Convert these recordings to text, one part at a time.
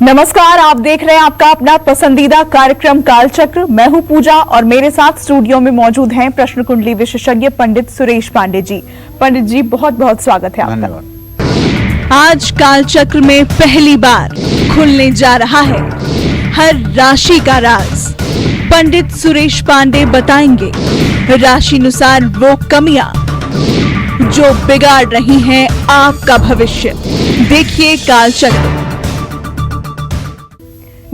नमस्कार, आप देख रहे हैं आपका अपना पसंदीदा कार्यक्रम कालचक्र। मैं हूं पूजा और मेरे साथ स्टूडियो में मौजूद हैं प्रश्न कुंडली विशेषज्ञ पंडित सुरेश पांडे जी। पंडित जी, बहुत बहुत स्वागत है आपका। आज कालचक्र में पहली बार खुलने जा रहा है हर राशि का राज। पंडित सुरेश पांडे बताएंगे राशिनुसार वो कमियां जो बिगाड़ रही हैं आपका भविष्य। देखिए कालचक्र।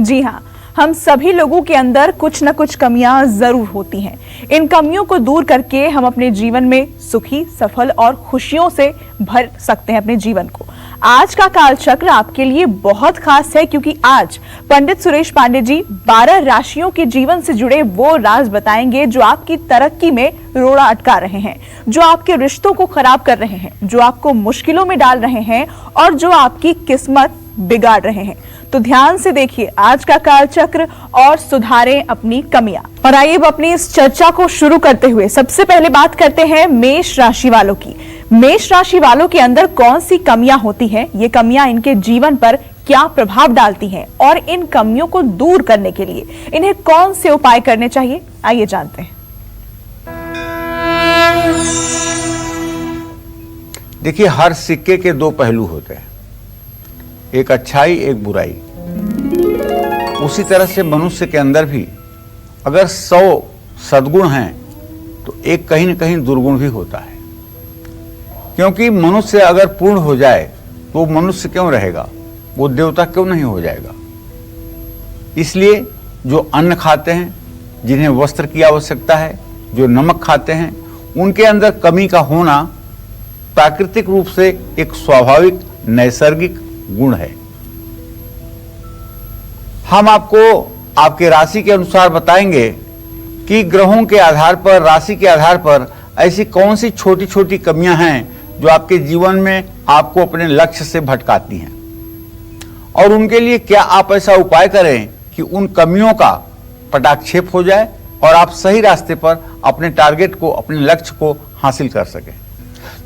जी हाँ, हम सभी लोगों के अंदर कुछ न कुछ कमियां जरूर होती हैं। इन कमियों को दूर करके हम अपने जीवन में सुखी, सफल और खुशियों से भर सकते हैं अपने जीवन को। आज का कालचक्र आपके लिए बहुत खास है क्योंकि आज पंडित सुरेश पांडे जी 12 राशियों के जीवन से जुड़े वो राज बताएंगे जो आपकी तरक्की में रोड़ा अटका रहे हैं, जो आपके रिश्तों को खराब कर रहे हैं, जो आपको मुश्किलों में डाल रहे हैं और जो आपकी किस्मत बिगाड़ रहे हैं। तो ध्यान से देखिए आज का कालचक्र और सुधारें अपनी कमियां। और आइए अब अपनी इस चर्चा को शुरू करते हुए सबसे पहले बात करते हैं मेष राशि वालों की। मेष राशि वालों के अंदर कौन सी कमियां होती हैं, ये कमियां इनके जीवन पर क्या प्रभाव डालती हैं और इन कमियों को दूर करने के लिए इन्हें कौन से उपाय करने चाहिए, आइए जानते हैं। देखिए, हर सिक्के के दो पहलू होते हैं, एक अच्छाई एक बुराई। उसी तरह से मनुष्य के अंदर भी अगर 100 सद्गुण हैं तो एक कहीं न कहीं दुर्गुण भी होता है। क्योंकि मनुष्य अगर पूर्ण हो जाए तो मनुष्य क्यों रहेगा, वो देवता क्यों नहीं हो जाएगा। इसलिए जो अन्न खाते हैं, जिन्हें वस्त्र की आवश्यकता है, जो नमक खाते हैं, उनके अंदर कमी का होना प्राकृतिक रूप से एक स्वाभाविक नैसर्गिक गुण है। हम आपको आपके राशि के अनुसार बताएंगे कि ग्रहों के आधार पर, राशि के आधार पर ऐसी कौन सी छोटी छोटी कमियां हैं जो आपके जीवन में आपको अपने लक्ष्य से भटकाती हैं, और उनके लिए क्या आप ऐसा उपाय करें कि उन कमियों का पटाक्षेप हो जाए और आप सही रास्ते पर अपने टारगेट को, अपने लक्ष्य को हासिल कर सकें।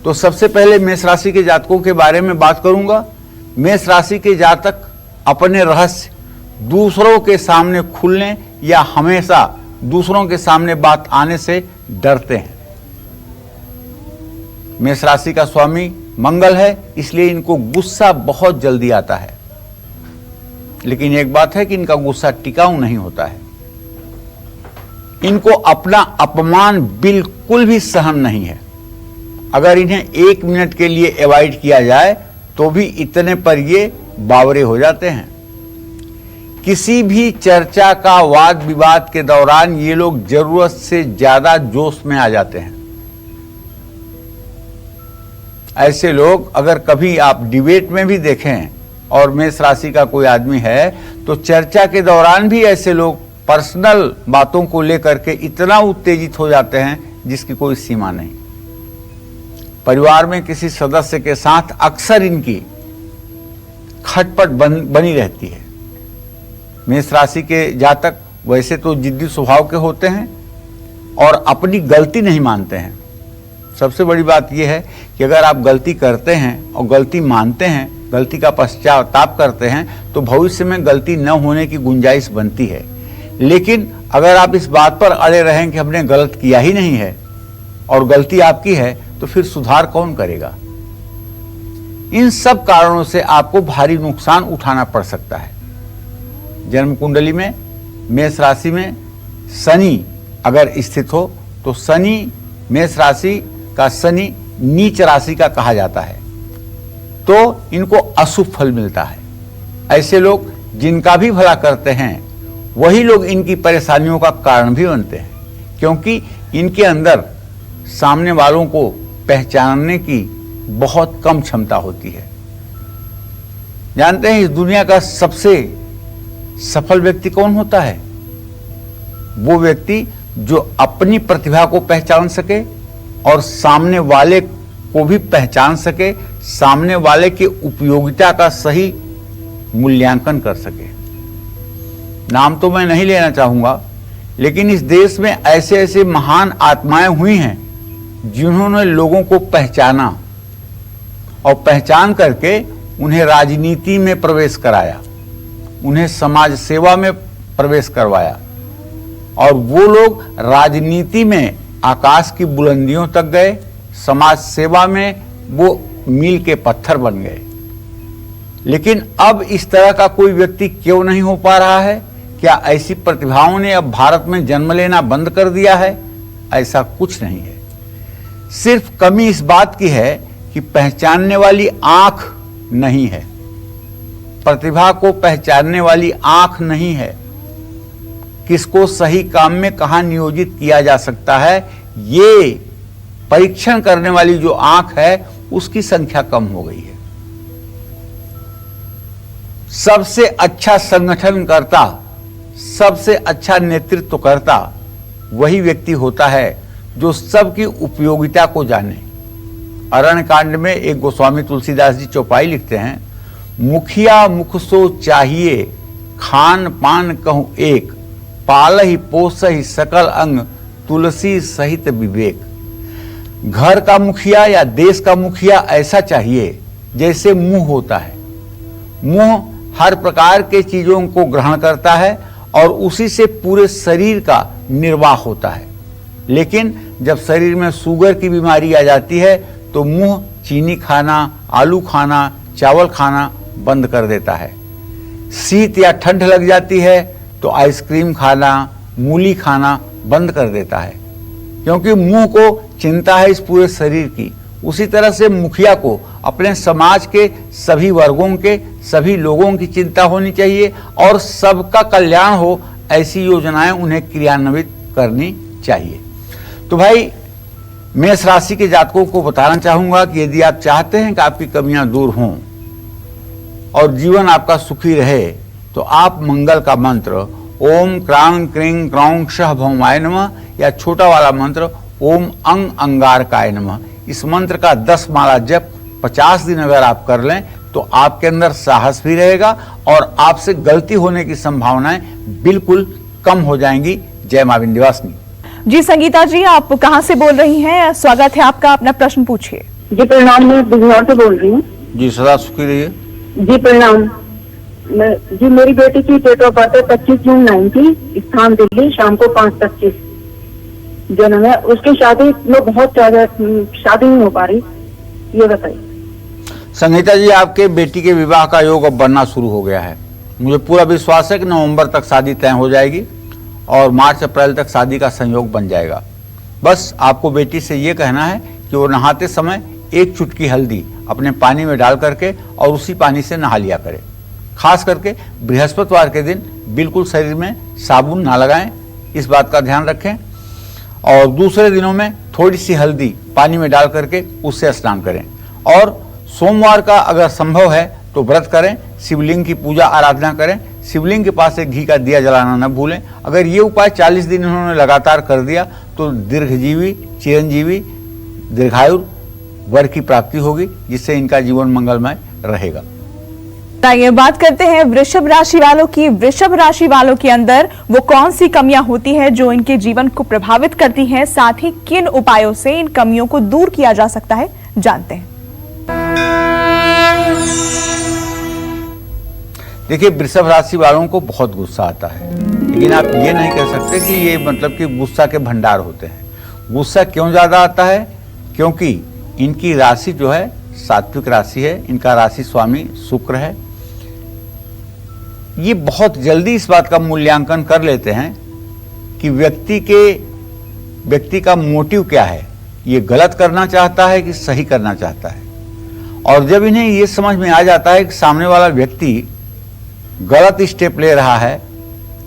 तो सबसे पहले मेष राशि के जातकों के बारे में बात करूंगा। मेष राशि के जातक अपने रहस्य दूसरों के सामने खुलने या हमेशा दूसरों के सामने बात आने से डरते हैं। मेष राशि का स्वामी मंगल है, इसलिए इनको गुस्सा बहुत जल्दी आता है। लेकिन एक बात है कि इनका गुस्सा टिकाऊ नहीं होता है। इनको अपना अपमान बिल्कुल भी सहन नहीं है। अगर इन्हें 1 मिनट के लिए अवॉइड किया जाए तो भी इतने पर ये बावरे हो जाते हैं। किसी भी चर्चा का वाद विवाद के दौरान ये लोग जरूरत से ज्यादा जोश में आ जाते हैं। ऐसे लोग अगर कभी आप डिबेट में भी देखें और मेष राशि का कोई आदमी है तो चर्चा के दौरान भी ऐसे लोग पर्सनल बातों को लेकर के इतना उत्तेजित हो जाते हैं जिसकी कोई सीमा नहीं। परिवार में किसी सदस्य के साथ अक्सर इनकी खटपट बनी रहती है। मेष राशि के जातक वैसे तो जिद्दी स्वभाव के होते हैं और अपनी गलती नहीं मानते हैं। सबसे बड़ी बात यह है कि अगर आप गलती करते हैं और गलती मानते हैं, गलती का पश्चाताप करते हैं, तो भविष्य में गलती न होने की गुंजाइश बनती है। लेकिन अगर आप इस बात पर अड़े रहें कि हमने गलत किया ही नहीं है और गलती आपकी है, तो फिर सुधार कौन करेगा। इन सब कारणों से आपको भारी नुकसान उठाना पड़ सकता है। जन्म कुंडली में मेष राशि में शनि अगर स्थित हो तो शनि, मेष राशि का शनि नीच राशि का कहा जाता है, तो इनको अशुभ फल मिलता है। ऐसे लोग जिनका भी भला करते हैं वही लोग इनकी परेशानियों का कारण भी बनते हैं, क्योंकि इनके अंदर सामने वालों को पहचानने की बहुत कम क्षमता होती है। जानते हैं इस दुनिया का सबसे सफल व्यक्ति कौन होता है? वो व्यक्ति जो अपनी प्रतिभा को पहचान सके और सामने वाले को भी पहचान सके, सामने वाले की उपयोगिता का सही मूल्यांकन कर सके। नाम तो मैं नहीं लेना चाहूंगा, लेकिन इस देश में ऐसे ऐसे महान आत्माएं हुई हैं जिन्होंने लोगों को पहचाना और पहचान करके उन्हें राजनीति में प्रवेश कराया। उन्हें समाज सेवा में प्रवेश करवाया और वो लोग राजनीति में आकाश की बुलंदियों तक गए, समाज सेवा में वो मील के पत्थर बन गए। लेकिन अब इस तरह का कोई व्यक्ति क्यों नहीं हो पा रहा है? क्या ऐसी प्रतिभाओं ने अब भारत में जन्म लेना बंद कर दिया है? ऐसा कुछ नहीं है। सिर्फ कमी इस बात की है कि पहचानने वाली आंख नहीं है, प्रतिभा को पहचानने वाली आंख नहीं है। किसको सही काम में कहां नियोजित किया जा सकता है, ये परीक्षण करने वाली जो आंख है उसकी संख्या कम हो गई है। सबसे अच्छा संगठनकर्ता, सबसे अच्छा नेतृत्वकर्ता वही व्यक्ति होता है जो सबकी उपयोगिता को जाने। अरण्य कांड में एक गोस्वामी तुलसीदास जी चौपाई लिखते हैं, मुखिया मुख सो चाहिए, खान पान कहूं एक, पालहि पोसहि सकल अंग, तुलसी सहित विवेक। घर का मुखिया या देश का मुखिया ऐसा चाहिए जैसे मुंह होता है। मुंह हर प्रकार के चीजों को ग्रहण करता है और उसी से पूरे शरीर का निर्वाह होता है। लेकिन जब शरीर में शुगर की बीमारी आ जाती है तो मुंह चीनी खाना, आलू खाना, चावल खाना बंद कर देता है। शीत या ठंड लग जाती है तो आइसक्रीम खाना, मूली खाना बंद कर देता है, क्योंकि मुंह को चिंता है इस पूरे शरीर की। उसी तरह से मुखिया को अपने समाज के सभी वर्गों के सभी लोगों की चिंता होनी चाहिए और सबका कल्याण हो, ऐसी योजनाएं उन्हें क्रियान्वित करनी चाहिए। तो भाई, मेष राशि के जातकों को बताना चाहूंगा कि यदि आप चाहते हैं कि आपकी कमियां दूर हों और जीवन आपका सुखी रहे, तो आप मंगल का मंत्र ओम क्रांग क्रीं क्रौं क्षः भौमाय नमः या छोटा वाला मंत्र ओम अंग अंगारकाय नमः, इस मंत्र का 10 माला जप 50 दिन अगर आप कर लें तो आपके अंदर साहस भी रहेगा और आपसे गलती होने की संभावनाएं बिल्कुल कम हो जाएंगी। जय मां विंध्यवासिनी। जी संगीता जी, आप कहां से बोल रही हैं? स्वागत है आपका, अपना प्रश्न पूछिए। जी प्रणाम, मैं बिजनौर से बोल रही हूँ। जी सदा सुखी रहिए। जी प्रणाम। जी मेरी बेटी की डेट ऑफ बर्थ है 25 जून 90, स्थान दिल्ली, शाम को 5:25 जन्म है। उसकी शादी में बहुत ज्यादा शादी नहीं हो पा रही, ये बताइए। संगीता जी, आपके बेटी के विवाह का योग अब बनना शुरू हो गया है। मुझे पूरा विश्वास है कि नवंबर तक शादी तय हो जाएगी और मार्च अप्रैल तक शादी का संयोग बन जाएगा। बस आपको बेटी से ये कहना है कि वो नहाते समय 1 चुटकी हल्दी अपने पानी में डाल करके और उसी पानी से नहा लिया करे। खास करके बृहस्पतिवार के दिन बिल्कुल शरीर में साबुन ना लगाएं, इस बात का ध्यान रखें। और दूसरे दिनों में थोड़ी सी हल्दी पानी में डाल करके उससे स्नान करें। और सोमवार का अगर संभव है तो व्रत करें, शिवलिंग की पूजा आराधना करें, शिवलिंग के पास एक घी का दिया जलाना न भूलें। अगर ये उपाय 40 दिन उन्होंने लगातार कर दिया तो दीर्घजीवी, चिरंजीवी, दीर्घायु वर की प्राप्ति होगी, जिससे इनका जीवन मंगलमय रहेगा। आइए बात करते हैं वृषभ राशि वालों की। वृषभ राशि वालों के अंदर वो कौन सी कमियां होती हैं जो इनके जीवन को प्रभावित करती हैं, साथ ही किन उपायों से इन कमियों को दूर किया जा सकता है, जानते हैं। देखिए, वृषभ राशि वालों को बहुत गुस्सा आता है, लेकिन आप ये नहीं कह सकते कि ये मतलब कि गुस्सा के भंडार होते हैं। गुस्सा क्यों ज्यादा आता है? क्योंकि इनकी राशि जो है सात्विक राशि है, इनका राशि स्वामी शुक्र है। ये बहुत जल्दी इस बात का मूल्यांकन कर लेते हैं कि व्यक्ति का मोटिव क्या है, ये गलत करना चाहता है कि सही करना चाहता है। और जब इन्हें ये समझ में आ जाता है कि सामने वाला व्यक्ति गलत स्टेप ले रहा है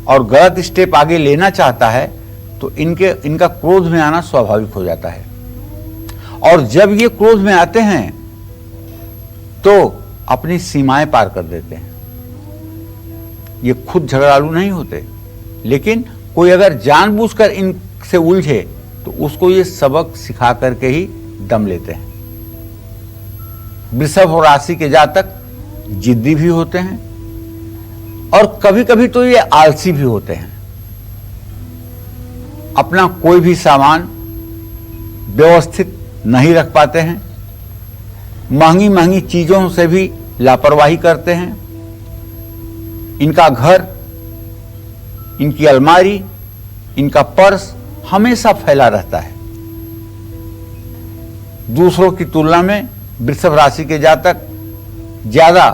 और गलत स्टेप आगे लेना चाहता है, तो इनका क्रोध में आना स्वाभाविक हो जाता है। और जब ये क्रोध में आते हैं तो अपनी सीमाएं पार कर देते हैं। ये खुद झगड़ालू नहीं होते, लेकिन कोई अगर जानबूझकर इनसे उलझे तो उसको ये सबक सिखा करके ही दम लेते हैं। वृषभ राशि के जातक जिद्दी भी होते हैं और कभी कभी तो ये आलसी भी होते हैं। अपना कोई भी सामान व्यवस्थित नहीं रख पाते हैं, महंगी महंगी चीजों से भी लापरवाही करते हैं। इनका घर, इनकी अलमारी, इनका पर्स हमेशा फैला रहता है। दूसरों की तुलना में वृषभ राशि के जातक ज्यादा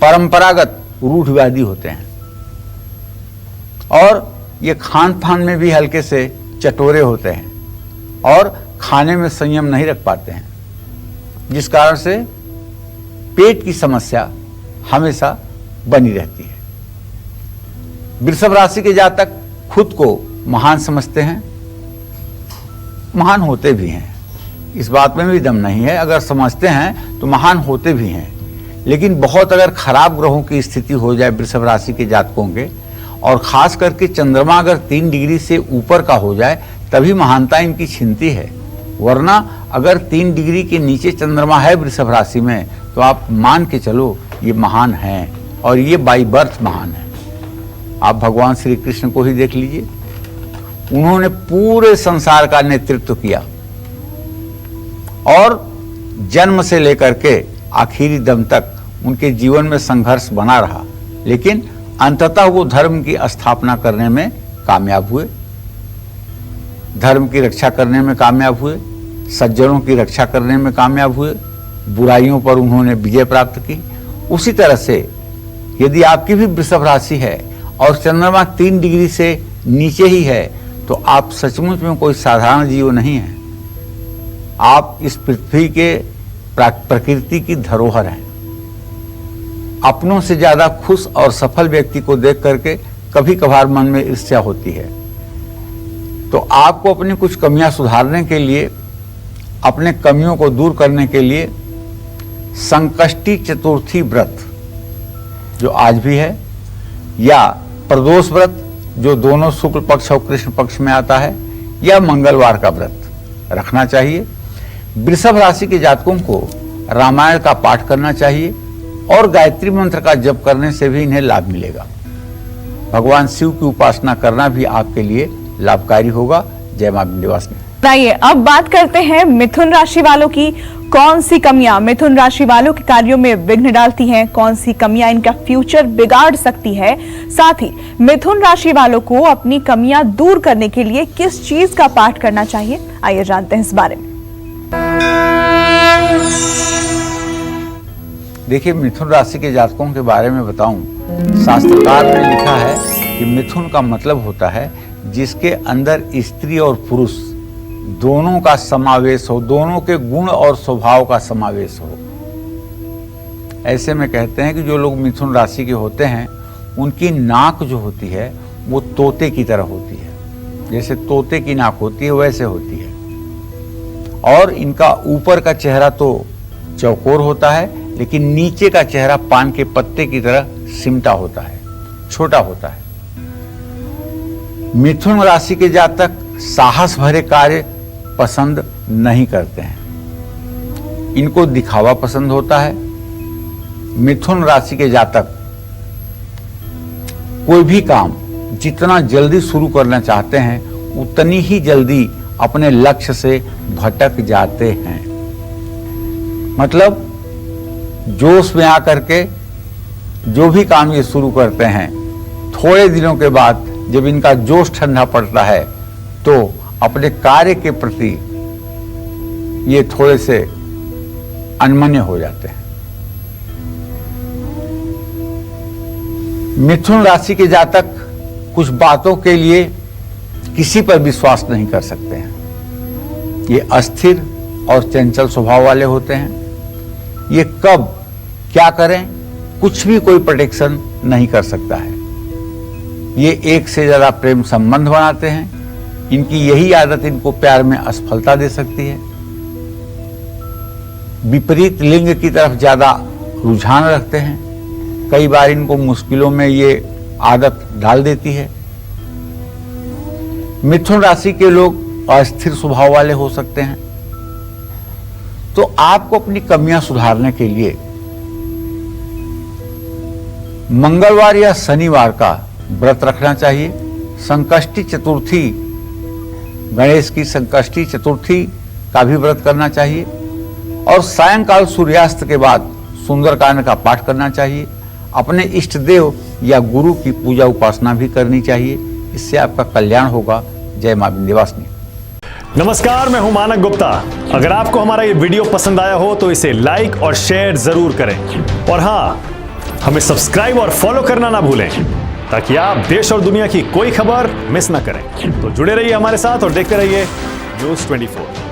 परंपरागत रूढ़िवादी होते हैं और ये खान पान में भी हल्के से चटोरे होते हैं और खाने में संयम नहीं रख पाते हैं, जिस कारण से पेट की समस्या हमेशा बनी रहती है। वृषभ राशि के जातक खुद को महान समझते हैं, महान होते भी हैं, इस बात में भी दम नहीं है। अगर समझते हैं तो महान होते भी हैं, लेकिन बहुत अगर खराब ग्रहों की स्थिति हो जाए वृषभ राशि के जातकों के, और खास करके चंद्रमा अगर 3 डिग्री से ऊपर का हो जाए तभी महानता इनकी छिनती है। वरना अगर 3 डिग्री के नीचे चंद्रमा है वृषभ राशि में तो आप मान के चलो ये महान हैं, और ये बाई बर्थ महान है। आप भगवान श्री कृष्ण को ही देख लीजिए, उन्होंने पूरे संसार का नेतृत्व किया और जन्म से लेकर के आखिरी दम तक उनके जीवन में संघर्ष बना रहा, लेकिन अंततः वो धर्म की स्थापना करने में कामयाब हुए, धर्म की रक्षा करने में कामयाब हुए, सज्जनों की रक्षा करने में कामयाब हुए, बुराइयों पर उन्होंने विजय प्राप्त की। उसी तरह से यदि आपकी भी वृषभ राशि है और चंद्रमा 3 डिग्री से नीचे ही है तो आप सचमुच में कोई साधारण जीव नहीं है। आप इस पृथ्वी के प्रकृति की धरोहर हैं। अपनों से ज्यादा खुश और सफल व्यक्ति को देख करके कभी कभार मन में ईर्ष्या होती है। तो आपको अपनी कुछ कमियां सुधारने के लिए, अपने कमियों को दूर करने के लिए संकष्टी चतुर्थी व्रत जो आज भी है, या प्रदोष व्रत जो दोनों शुक्ल पक्ष और कृष्ण पक्ष में आता है, या मंगलवार का व्रत रखना चाहिए। वृषभ राशि के जातकों को रामायण का पाठ करना चाहिए और गायत्री मंत्र का जप करने से भी इन्हें लाभ मिलेगा। भगवान शिव की उपासना करना भी आपके लिए लाभकारी होगा। जय मां विंध्यवासिनी। आइए अब बात करते हैं मिथुन राशि वालों की। कौन सी कमियां मिथुन राशि वालों के कार्यों में विघ्न डालती हैं, कौन सी कमियां इनका फ्यूचर बिगाड़ सकती है, साथ ही मिथुन राशि वालों को अपनी कमियां दूर करने के लिए किस चीज का पाठ करना चाहिए, आइए जानते हैं इस बारे में। देखिए, मिथुन राशि के जातकों के बारे में बताऊं, शास्त्रकार ने लिखा है कि मिथुन का मतलब होता है जिसके अंदर स्त्री और पुरुष दोनों का समावेश हो, दोनों के गुण और स्वभाव का समावेश हो। ऐसे में कहते हैं कि जो लोग मिथुन राशि के होते हैं उनकी नाक जो होती है वो तोते की तरह होती है, जैसे तोते की नाक होती है वैसे होती है। और इनका ऊपर का चेहरा तो चौकोर होता है, लेकिन नीचे का चेहरा पान के पत्ते की तरह सिमटा होता है, छोटा होता है। मिथुन राशि के जातक साहस भरे कार्य पसंद नहीं करते हैं, इनको दिखावा पसंद होता है। मिथुन राशि के जातक कोई भी काम जितना जल्दी शुरू करना चाहते हैं उतनी ही जल्दी अपने लक्ष्य से भटक जाते हैं। मतलब जोश में आकर के जो भी काम ये शुरू करते हैं, थोड़े दिनों के बाद जब इनका जोश ठंडा पड़ता है तो अपने कार्य के प्रति ये थोड़े से अनमने हो जाते हैं। मिथुन राशि के जातक कुछ बातों के लिए किसी पर विश्वास नहीं कर सकते हैं। ये अस्थिर और चंचल स्वभाव वाले होते हैं। ये कब क्या करें कुछ भी कोई प्रेडिक्शन नहीं कर सकता है। ये एक से ज्यादा प्रेम संबंध बनाते हैं। इनकी यही आदत इनको प्यार में असफलता दे सकती है। विपरीत लिंग की तरफ ज्यादा रुझान रखते हैं। कई बार इनको मुश्किलों में ये आदत डाल देती है। मिथुन राशि के लोग अस्थिर स्वभाव वाले हो सकते हैं। तो आपको अपनी कमियां सुधारने के लिए मंगलवार या शनिवार का व्रत रखना चाहिए। संकष्टी चतुर्थी, गणेश की संकष्टी चतुर्थी का भी व्रत करना चाहिए और सायंकाल सूर्यास्त के बाद सुंदरकांड का पाठ करना चाहिए। अपने इष्ट देव या गुरु की पूजा उपासना भी करनी चाहिए। इससे आपका कल्याण होगा। जय मां विंध्यवासिनी। नमस्कार, मैं हूं मानक गुप्ता। अगर आपको हमारा ये वीडियो पसंद आया हो तो इसे लाइक और शेयर जरूर करें, और हां, हमें सब्सक्राइब और फॉलो करना ना भूलें ताकि आप देश और दुनिया की कोई खबर मिस ना करें। तो जुड़े रहिए हमारे साथ और देखते रहिए News 24।